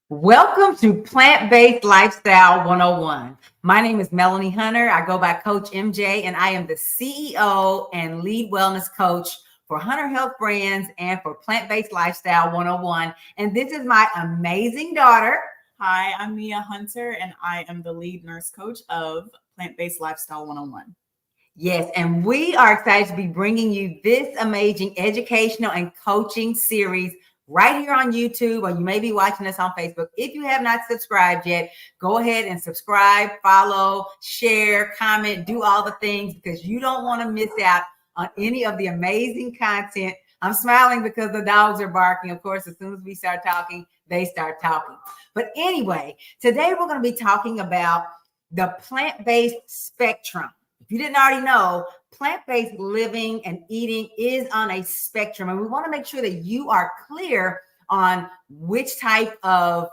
Welcome to Plant-Based Lifestyle 101. My name is Melanie Hunter. I go by Coach MJ, and I am the CEO and lead wellness coach for Hunter Health Brands and for Plant-Based Lifestyle 101. And this is my amazing daughter. Hi, I'm Mia Hunter, and I am the lead nurse coach of Plant-Based Lifestyle 101. Yes, and we are excited to be bringing you this amazing educational and coaching series right here on YouTube, or you may be watching us on Facebook. If you have not subscribed yet, go ahead and subscribe, follow, share, comment, do all the things, because you don't want to miss out on any of the amazing content. I'm smiling because the dogs are barking. Of course, as soon as we start talking, they start talking. But anyway, today we're going to be talking about the plant-based spectrum. If you didn't already know, plant-based living and eating is on a spectrum, and we want to make sure that you are clear on which type of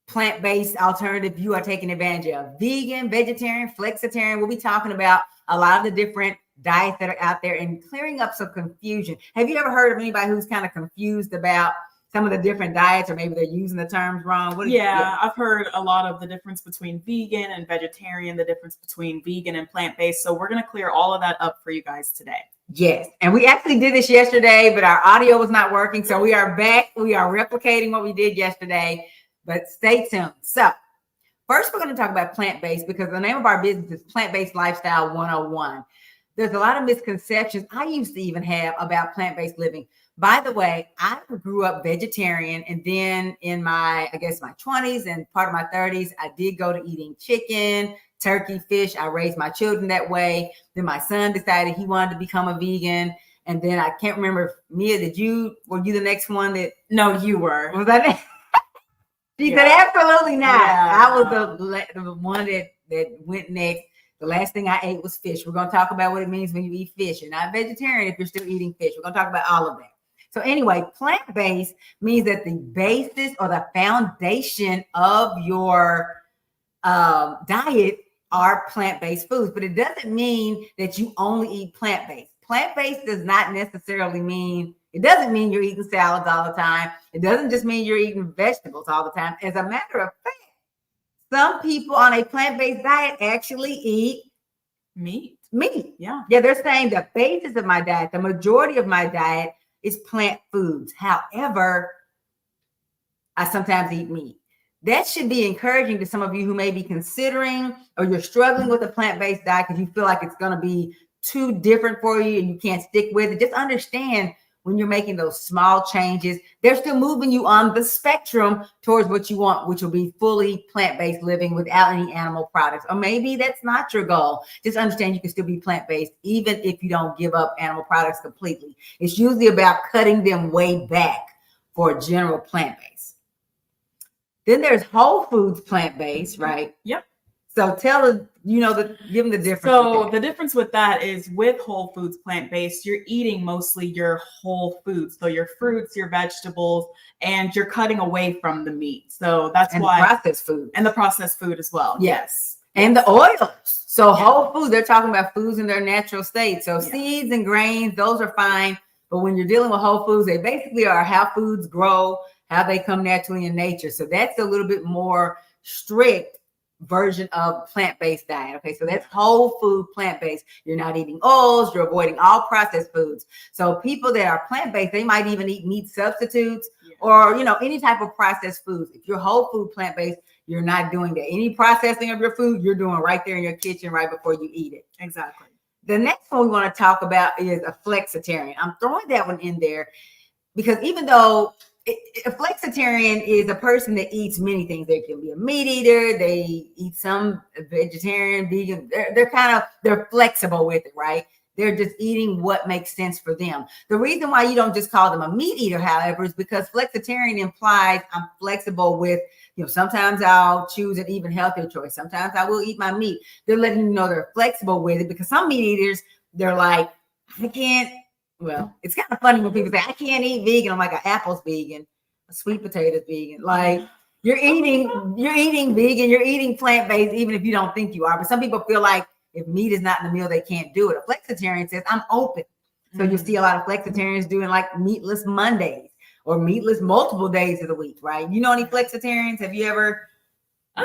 plant-based alternative you are taking advantage of. Vegan, vegetarian, flexitarian. We'll be talking about a lot of the different diets that are out there and clearing up some confusion. Have you ever heard of anybody who's kind of confused about some of the different diets, or maybe they're using the terms wrong? I've heard a lot of the difference between vegan and vegetarian, the difference between vegan and plant-based. So we're going to clear all of that up for you guys today. Yes. And we actually did this yesterday, but our audio was not working. So we are back. We are replicating what we did yesterday, but stay tuned. So first, we're going to talk about plant-based, because the name of our business is Plant-Based Lifestyle 101. There's a lot of misconceptions I used to even have about plant-based living. By the way, I grew up vegetarian, and then in my 20s and part of my 30s, I did go to eating chicken, turkey, fish. I raised my children that way. Then my son decided he wanted to become a vegan. And then I can't remember, Mia, were you the next one that? No, you were. Was that it? She said, absolutely not. Yeah. I was the one that went next. The last thing I ate was fish. We're going to talk about what it means when you eat fish. You're not vegetarian if you're still eating fish. We're going to talk about all of that. So anyway, plant-based means that the basis or the foundation of your diet are plant-based foods, but it doesn't mean that you only eat plant-based. Plant-based does not necessarily mean, it doesn't mean you're eating salads all the time. It doesn't just mean you're eating vegetables all the time. As a matter of fact, some people on a plant-based diet actually eat meat. Yeah, they're saying the basis of my diet, the majority of my diet is plant foods. However, I sometimes eat meat. That should be encouraging to some of you who may be considering, or you're struggling with a plant-based diet because you feel like it's going to be too different for you and you can't stick with it. Just understand, when you're making those small changes, they're still moving you on the spectrum towards what you want, which will be fully plant-based living without any animal products. Or maybe that's not your goal. Just understand you can still be plant-based even if you don't give up animal products completely. It's usually about cutting them way back for a general plant-based. Then there's whole foods plant-based, right? Yep. So tell us, give them the difference. So the difference with that is, with whole foods plant-based, you're eating mostly your whole foods. So your fruits, your vegetables, and you're cutting away from the meat. So that's why. The processed food. And the processed food as well. Yes. And the oils. So whole foods, they're talking about foods in their natural state. So seeds and grains, those are fine. But when you're dealing with whole foods, they basically are how foods grow, how they come naturally in nature. So that's a little bit more strict version of plant-based diet. Okay, so that's whole food plant-based. You're not eating oils, you're avoiding all processed foods. So people that are plant-based, they might even eat meat substitutes or any type of processed foods. If you're whole food plant-based, you're not doing that. Any processing of your food, you're doing right there in your kitchen right before you eat it. Exactly. The next one we want to talk about is a flexitarian. I'm throwing that one in there because even though a flexitarian is a person that eats many things. They can be a meat eater. They eat some vegetarian, vegan. They're flexible with it, right? They're just eating what makes sense for them. The reason why you don't just call them a meat eater, however, is because flexitarian implies I'm flexible with, sometimes I'll choose an even healthier choice. Sometimes I will eat my meat. They're letting you know they're flexible with it, because some meat eaters, they're like, I can't. Well, it's kind of funny when people say, I can't eat vegan. I'm like, an apple's vegan, a sweet potato's vegan. Like, you're eating vegan, you're eating plant-based, even if you don't think you are. But some people feel like if meat is not in the meal, they can't do it. A flexitarian says, I'm open. So you'll see a lot of flexitarians doing like meatless Mondays, or meatless multiple days of the week, right? You know any flexitarians? Have you ever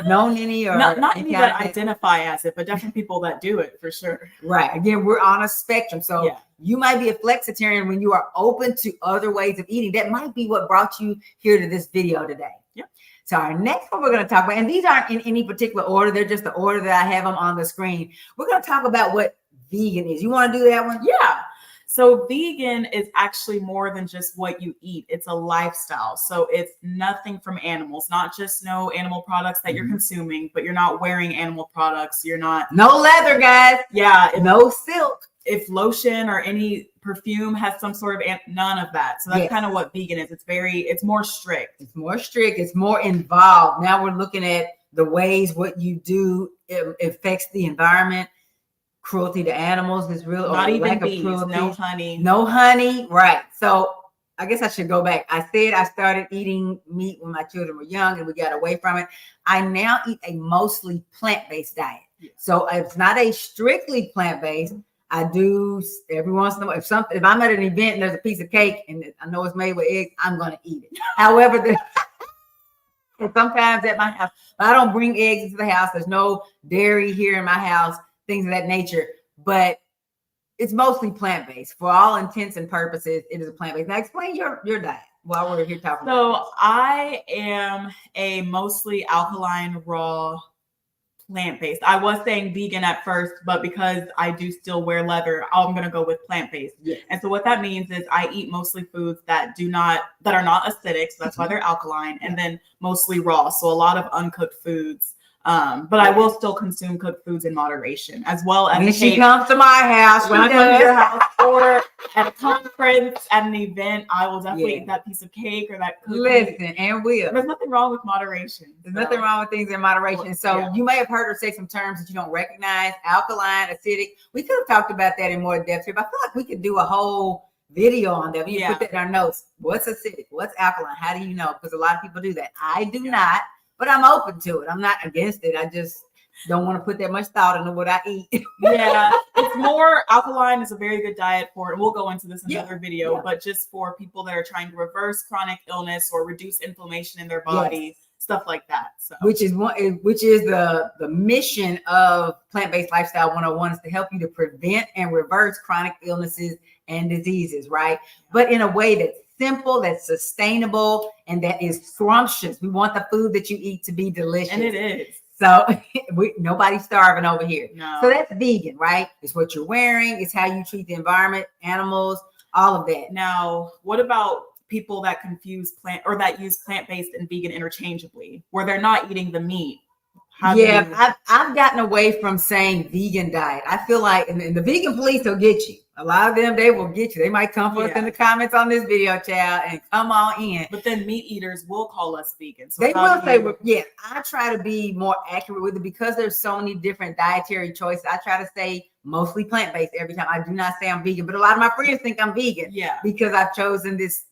known any, or not any that identify as it, but definitely people that do it for sure. Right. Again, we're on a spectrum. So Yeah. you might be a flexitarian when you are open to other ways of eating. That might be what brought you here to this video today. Yep. So our next one we're going to talk about, and these aren't in any particular order. They're just the order that I have them on the screen. We're going to talk about what vegan is. You want to do that one? Yeah. So vegan is actually more than just what you eat. It's a lifestyle. So it's nothing from animals, not just no animal products that you're consuming, but you're not wearing animal products. You're not. No leather, guys. Yeah. No silk. If lotion or any perfume has some sort of, none of that. So that's kind of what vegan is. It's more strict. It's more strict. It's more involved. Now we're looking at the ways what you do affects the environment. Cruelty to animals is real. Not even bees, cruelty. no honey. No honey. Right. So I guess I should go back. I said I started eating meat when my children were young and we got away from it. I now eat a mostly plant-based diet. So it's not a strictly plant-based. I do every once in a while. If I'm at an event and there's a piece of cake and I know it's made with eggs, I'm going to eat it. However, sometimes at my house, I don't bring eggs into the house. There's no dairy here in my house, things of that nature. But it's mostly plant-based. For all intents and purposes, it is a plant-based. Now, explain your diet while we're here talking about this. So I am a mostly alkaline, raw, plant-based. I was saying vegan at first, but because I do still wear leather, I'm going to go with plant-based. Yes. And so what that means is I eat mostly foods that are not acidic. So that's why they're alkaline, and then mostly raw. So a lot of uncooked foods. But I will still consume cooked foods in moderation, as well as when she comes to my house, when I come to your house, or at a conference, at an event, I will definitely eat that piece of cake or that cookie. Listen, and will. There's nothing wrong with moderation. There's nothing wrong with things in moderation. So you may have heard her say some terms that you don't recognize: alkaline, acidic. We could have talked about that in more depth here, but I feel like we could do a whole video on that. We can put that in our notes. What's acidic? What's alkaline? How do you know? Because a lot of people do that. I do not. But I'm open to it. I'm not against it. I just don't want to put that much thought into what I eat. Yeah, it's more alkaline is a very good diet for it. We'll go into this in another video, but just for people that are trying to reverse chronic illness or reduce inflammation in their body, stuff like that. So which is the mission of Plant-Based Lifestyle 101 is to help you to prevent and reverse chronic illnesses and diseases, right? But in a way that's simple, that's sustainable, and that is scrumptious. We want the food that you eat to be delicious. And it is. So nobody's starving over here. No. So that's vegan, right? It's what you're wearing. It's how you treat the environment, animals, all of that. Now, what about people that confuse that use plant-based and vegan interchangeably, where they're not eating the meat? I've gotten away from saying vegan diet. I feel like, and the vegan police will get you. A lot of them, they will get you. They might come for us in the comments on this video, child, and come on in. But then meat eaters will call us vegan. So they will say, I try to be more accurate with it because there's so many different dietary choices. I try to say mostly plant-based every time. I do not say I'm vegan, but a lot of my friends think I'm vegan because I've chosen this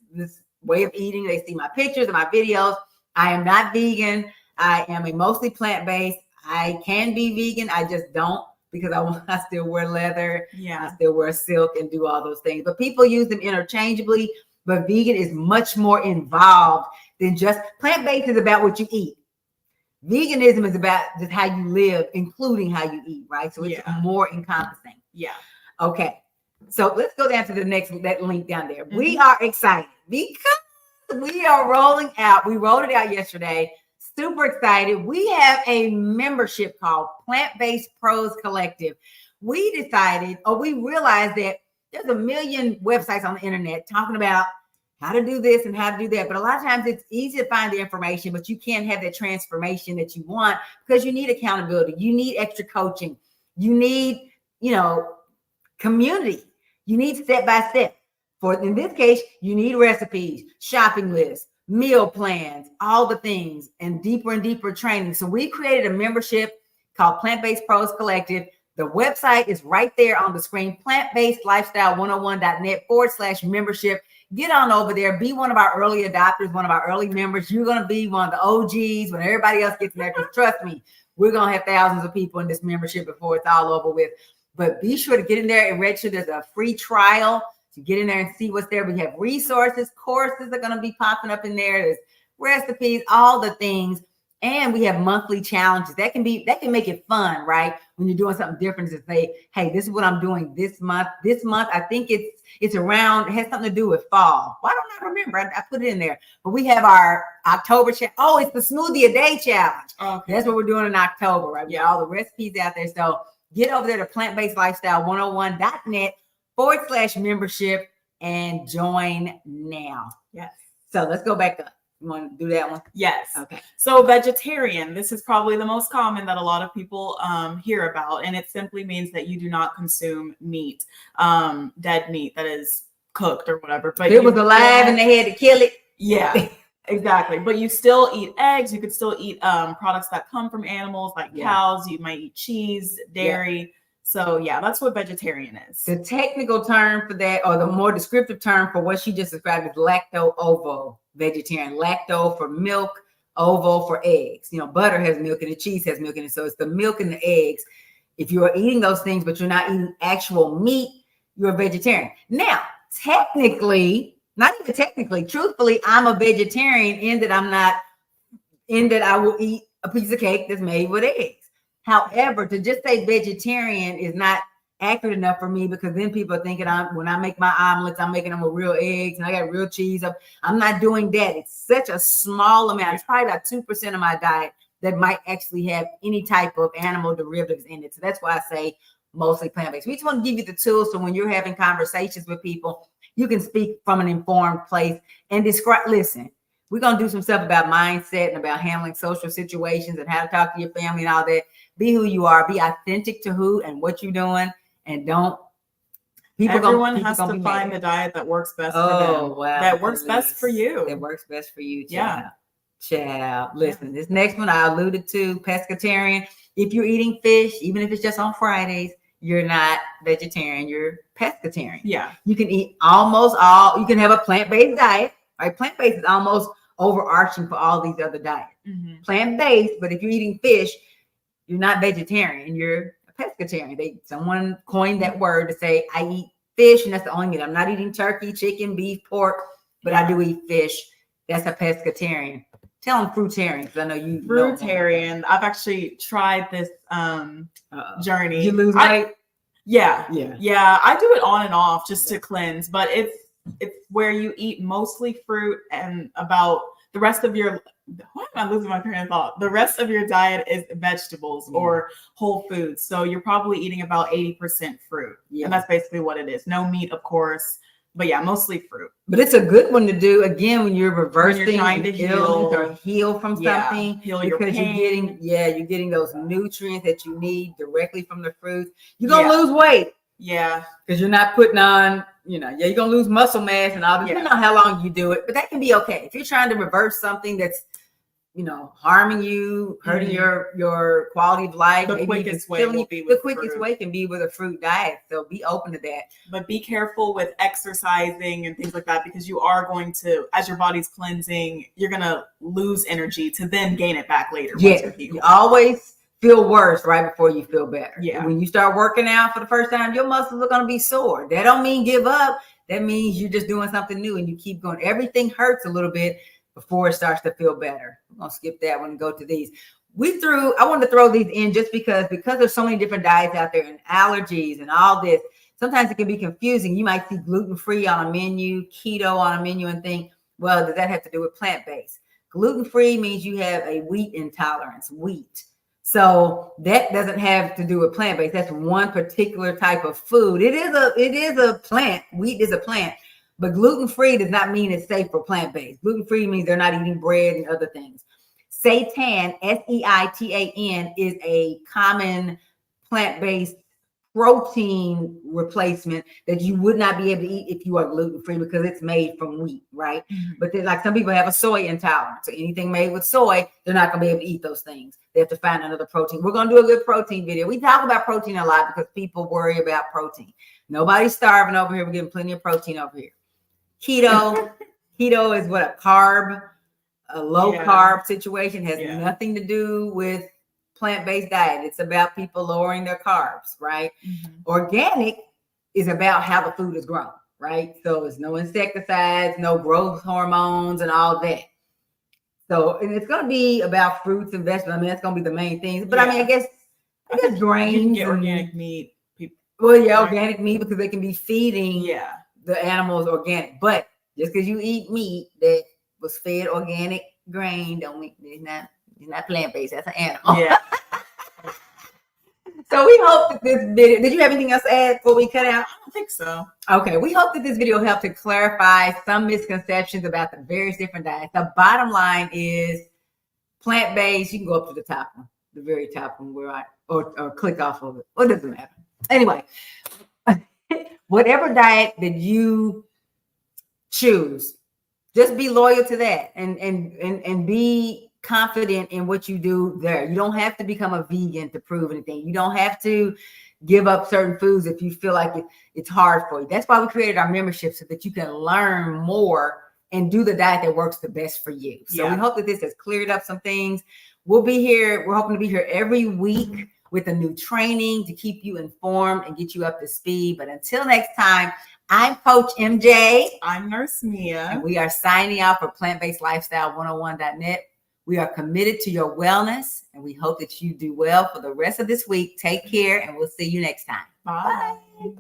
way of eating. They see my pictures and my videos. I am not vegan. I am a mostly plant-based. I can be vegan. I just don't because I still wear leather. Yeah. I still wear silk and do all those things. But people use them interchangeably. But vegan is much more involved than just plant-based is about what you eat. Veganism is about just how you live, including how you eat, right? So it's more encompassing. Yeah. Okay. So let's go down to that link down there. Mm-hmm. We are excited because we are rolling out. We rolled it out yesterday. Super excited. We have a membership called Plant-Based Pros Collective. We realized that there's a million websites on the internet talking about how to do this and how to do that. But a lot of times it's easy to find the information, but you can't have that transformation that you want because you need accountability. You need extra coaching. You need, community. You need step-by-step. In this case, you need recipes, shopping lists, meal plans, all the things, and deeper training. So we created a membership called Plant-Based Pros Collective. The website is right there on the screen, plantbasedlifestyle101.net/membership. Get on over there. Be one of our early adopters, one of our early members. You're going to be one of the OGs when everybody else gets there. Because trust me, we're going to have thousands of people in this membership before it's all over with. But be sure to get in there and register. There's a free trial. to get in there and see what's there. We have resources, courses are going to be popping up in there. There's recipes, all the things. And we have monthly challenges that can make it fun, right? When you're doing something different, to say, hey, this is what I'm doing this month. This month, I think it's around, it has something to do with fall. Why don't I remember? I put it in there. But we have our October challenge. Oh, it's the smoothie a day challenge. Okay. That's what we're doing in October, right? We got all the recipes out there. So get over there to plantbasedlifestyle101.net/membership and join now. Yes. So let's go back up. You want to do that one? Yes. Okay. So vegetarian, this is probably the most common that a lot of people hear about. And it simply means that you do not consume meat, dead meat that is cooked or whatever. But if it was alive and they had to kill it. Yeah, exactly. But you still eat eggs. You could still eat products that come from animals like cows. You might eat cheese, dairy. Yeah. So yeah, that's what vegetarian is. The technical term for that, or the more descriptive term for what she just described, is lacto-ovo vegetarian. Lacto for milk, ovo for eggs. You know, butter has milk in it, cheese has milk in it. So it's the milk and the eggs. If you are eating those things, but you're not eating actual meat, you're a vegetarian. Now, technically, not even technically, truthfully, I'm a vegetarian in that I will eat a piece of cake that's made with eggs. However, to just say vegetarian is not accurate enough for me, because then people are thinking when I make my omelets, I'm making them with real eggs and I got real cheese. I'm not doing that. It's such a small amount. It's probably about 2% of my diet that might actually have any type of animal derivatives in it. So that's why I say mostly plant-based. We just want to give you the tools so when you're having conversations with people, you can speak from an informed place and describe. Listen, we're going to do some stuff about mindset and about handling social situations and how to talk to your family and all that. Be who you are. Be authentic to who and what you're doing, and don't. Everyone has to find the diet that works best for them. Wow, that works best for you. That works best for you. Child. Listen, this next one I alluded to, pescatarian. If you're eating fish, even if it's just on Fridays, you're not vegetarian. You're pescatarian. Yeah. You can eat almost all. You can have a plant-based diet. Right? Plant-based is almost overarching for all these other diets. Mm-hmm. Plant-based, but if you're eating fish, you're not vegetarian, you're a pescatarian. Someone coined that word to say, I eat fish, and that's the only meat. I'm not eating turkey, chicken, beef, pork, but I do eat fish. That's a pescatarian. Tell them fruitarian, because I know you. Fruitarian. I've actually tried this journey. Did you lose weight? Yeah. I do it on and off just to cleanse, but it's where you eat mostly fruit, and about the rest of your. Why am I losing my train of thought? The rest of your diet is vegetables or whole foods. So you're probably eating about 80% fruit. Yeah. And that's basically what it is. No meat, of course. But yeah, mostly fruit. But it's a good one to do, again, when you're reversing, when you're trying to heal from something. Heal your pain. you're getting those nutrients that you need directly from the fruits. You're going to lose weight. Yeah. Because you're not putting on, you're going to lose muscle mass and all this. Depending on how long you do it. But that can be okay. If you're trying to reverse something that's, harming you, hurting your quality of life. The quickest way can be with a fruit diet. So be open to that. But be careful with exercising and things like that, because you are going to, as your body's cleansing, you're going to lose energy to then gain it back later. Yeah, you always feel worse right before you feel better. Yeah. When you start working out for the first time, your muscles are going to be sore. That don't mean give up. That means you're just doing something new and you keep going. Everything hurts a little bit before it starts to feel better. I'm going to skip that one and go to these. I wanted to throw these in just because there's so many different diets out there and allergies and all this. Sometimes it can be confusing. You might see gluten-free on a menu, keto on a menu, and think, well, does that have to do with plant-based? Gluten-free means you have a wheat intolerance, wheat. So that doesn't have to do with plant-based. That's one particular type of food. It is a plant. Wheat is a plant. But gluten-free does not mean it's safe for plant-based. Gluten-free means they're not eating bread and other things. Seitan, Seitan, is a common plant-based protein replacement that you would not be able to eat if you are gluten-free, because it's made from wheat, right? Mm-hmm. But like some people have a soy intolerance. So anything made with soy, they're not going to be able to eat those things. They have to find another protein. We're going to do a good protein video. We talk about protein a lot because people worry about protein. Nobody's starving over here. We're getting plenty of protein over here. Keto is what a low carb situation, has nothing to do with plant-based diet. It's about people lowering their carbs, right? Mm-hmm. Organic is about how the food is grown, right? So it's no insecticides, no growth hormones, and all that. So, and it's going to be about fruits and vegetables. I mean, that's going to be the main things. But I mean, I guess grains. You can get and, organic meat. Well, yeah, right? Organic meat, because they can be feeding yeah. the animals organic. But just because you eat meat that was fed organic grain, don't mean it's not plant-based. That's an animal. Yeah. So we hope that this video, did you have anything else to add before we cut out? I don't think so. Okay, we hope that this video helped to clarify some misconceptions about the various different diets. The bottom line is plant-based. You can go up to the top one, the very top one, where or click off of it. What does it matter? Anyway, whatever diet that you choose, just be loyal to that and be confident in what you do there. You don't have to become a vegan to prove anything. You don't have to give up certain foods if you feel like it's hard for you. That's why we created our membership, so that you can learn more and do the diet that works the best for you. So we hope that this has cleared up some things. We'll be here. We're hoping to be here every week with a new training to keep you informed and get you up to speed. But until next time, I'm Coach MJ. I'm Nurse Mia. And we are signing out for PlantBasedLifestyle101.net. We are committed to your wellness, and we hope that you do well for the rest of this week. Take care, and we'll see you next time. Bye. Bye.